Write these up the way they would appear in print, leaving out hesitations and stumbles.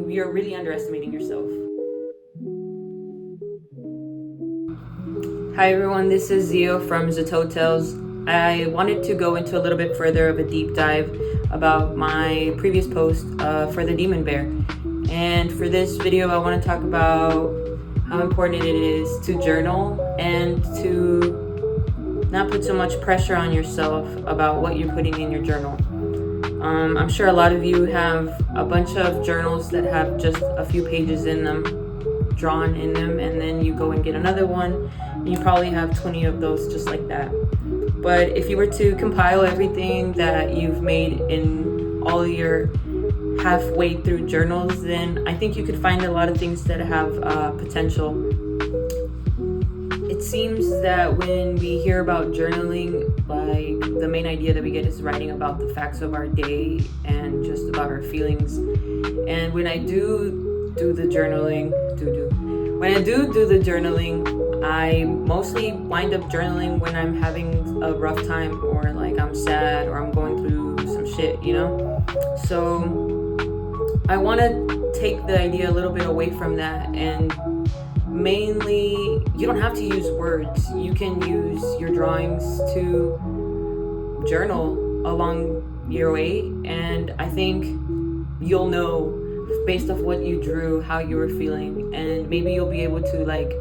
you're really underestimating yourself. Hi everyone, this is Zio from Zatotels. I wanted to go into a little bit further of a deep dive about my previous post for the Demon Bear. And for this video, I want to talk about how important it is to journal and to not put so much pressure on yourself about what you're putting in your journal. I'm sure a lot of you have a bunch of journals that have just a few pages in them, drawn in them, and then you go and get another one. You probably have 20 of those just like that. But if you were to compile everything that you've made in all your halfway through journals, then I think you could find a lot of things that have potential. It seems that when we hear about journaling, like the main idea that we get is writing about the facts of our day and just about our feelings. And when I do the journaling, I mostly wind up journaling when I'm having a rough time, or like I'm sad, or I'm going through some shit, you know? So I want to take the idea a little bit away from that, and mainly, you don't have to use words. You can use your drawings to journal along your way, and I think you'll know based off what you drew how you were feeling, and maybe you'll be able to like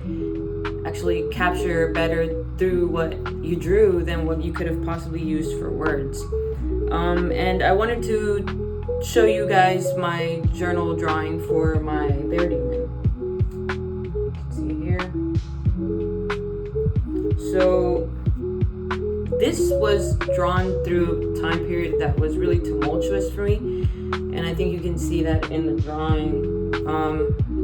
actually capture better through what you drew than what you could have possibly used for words. And I wanted to show you guys my journal drawing for my bear demon. See here. So this was drawn through a time period that was really tumultuous for me, and I think you can see that in the drawing.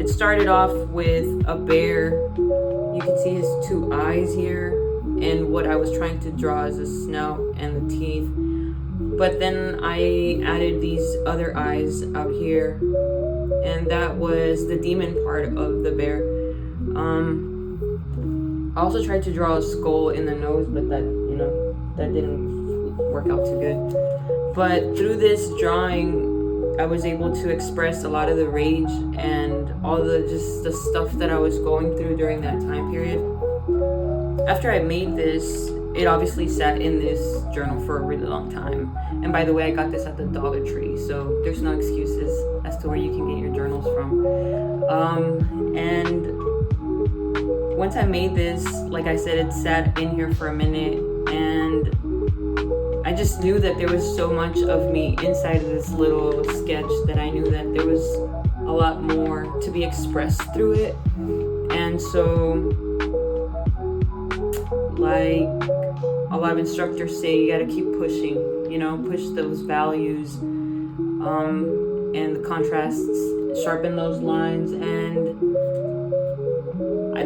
It started off with a bear. You can see his two eyes here, and what I was trying to draw is a snout and the teeth. But then I added these other eyes out here, and that was the demon part of the bear. I also tried to draw a skull in the nose, but that didn't work out too good. But through this drawing, I was able to express a lot of the rage and all the stuff that I was going through during that time period. After I made this, it obviously sat in this journal for a really long time. And by the way, I got this at the Dollar Tree, so there's no excuses as to where you can get your journals from. And once I made this, like I said, it sat in here for a minute, and I just knew that there was so much of me inside of this little sketch that I knew that there was a lot more to be expressed through it. And so, like a lot of instructors say, you gotta keep pushing, push those values and the contrasts, sharpen those lines, and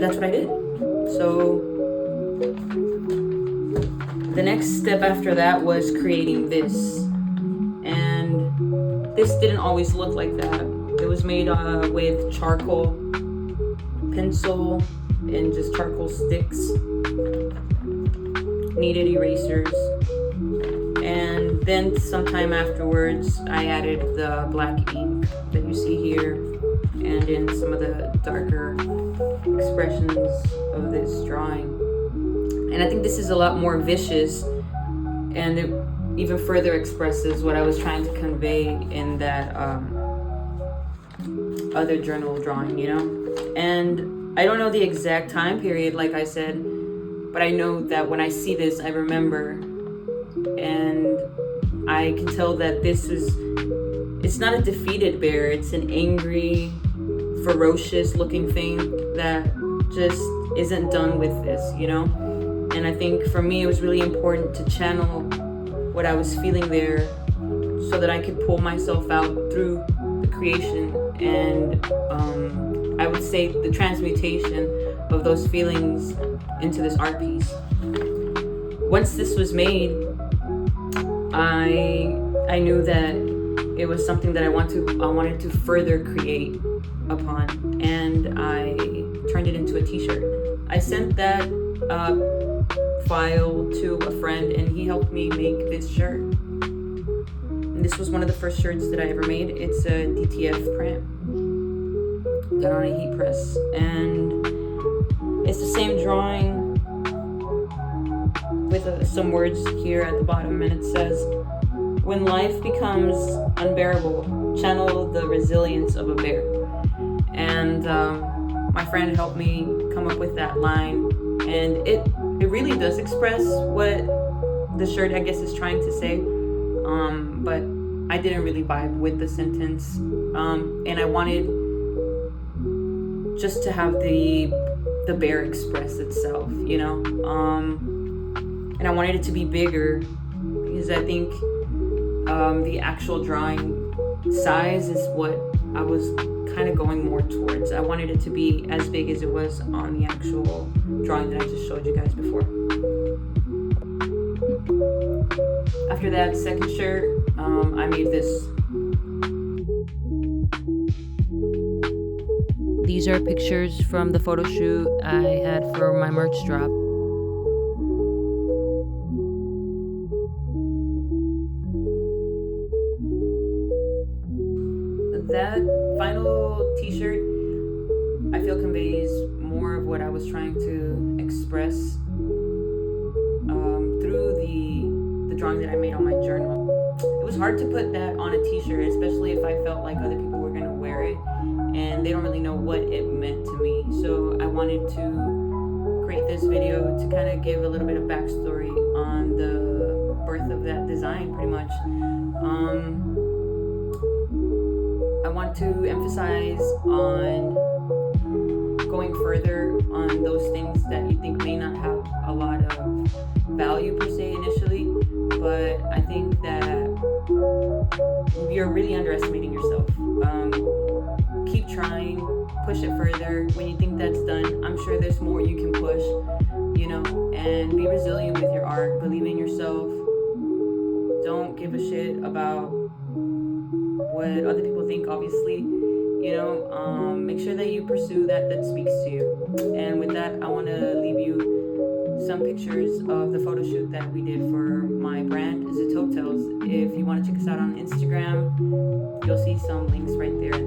that's what I did. So the next step after that was creating this, and this didn't always look like that. It was made with charcoal pencil and just charcoal sticks, kneaded erasers, and then sometime afterwards I added the black ink that you see here, and in some of the darker expressions of this drawing. And I think this is a lot more vicious, and it even further expresses what I was trying to convey in that other journal drawing, And I don't know the exact time period, like I said, but I know that when I see this, I remember, and I can tell that it's not a defeated bear, it's an angry, ferocious looking thing that just isn't done with this, And I think for me, it was really important to channel what I was feeling there so that I could pull myself out through the creation and I would say the transmutation of those feelings into this art piece. Once this was made, I knew that it was something that I wanted to further create upon, and I turned it into a t-shirt. I sent that file to a friend, and he helped me make this shirt. And this was one of the first shirts that I ever made. It's a DTF print. done on a heat press, and it's the same drawing with some words here at the bottom, and it says, "When life becomes unbearable, channel the resilience of a bear." And my friend helped me come up with that line, and it really does express what the shirt, I guess, is trying to say. But I didn't really vibe with the sentence, and I wanted just to have the bear express itself, you know. And I wanted it to be bigger because I think the actual drawing size is what I was kind of going more towards. I wanted it to be as big as it was on the actual drawing that I just showed you guys before. After that second shirt, I made this. These are pictures from the photo shoot I had for my merch drop. That final t-shirt, I feel, conveys more of what I was trying to express through the drawing that I made on my journal. It was hard to put that on a t-shirt, especially if I felt like other people were gonna wear it and they don't really know what it meant to me. So I wanted to create this video to kind of give a little bit of backstory on the birth of that design, pretty much. I want to emphasize on going further on those things that you think may not have a lot of value per se initially, but I think that you're really underestimating yourself. Keep trying, push it further. When you think that's done, I'm sure there's more you can push, you know, and be resilient with your art. Believe in yourself. Don't give a shit about what other people think, obviously, you know. Make sure that you pursue that speaks to you. And with that, I want to leave you some pictures of the photo shoot that we did for my brand, Zootoptales. If you want to check us out on Instagram, you'll see some links right there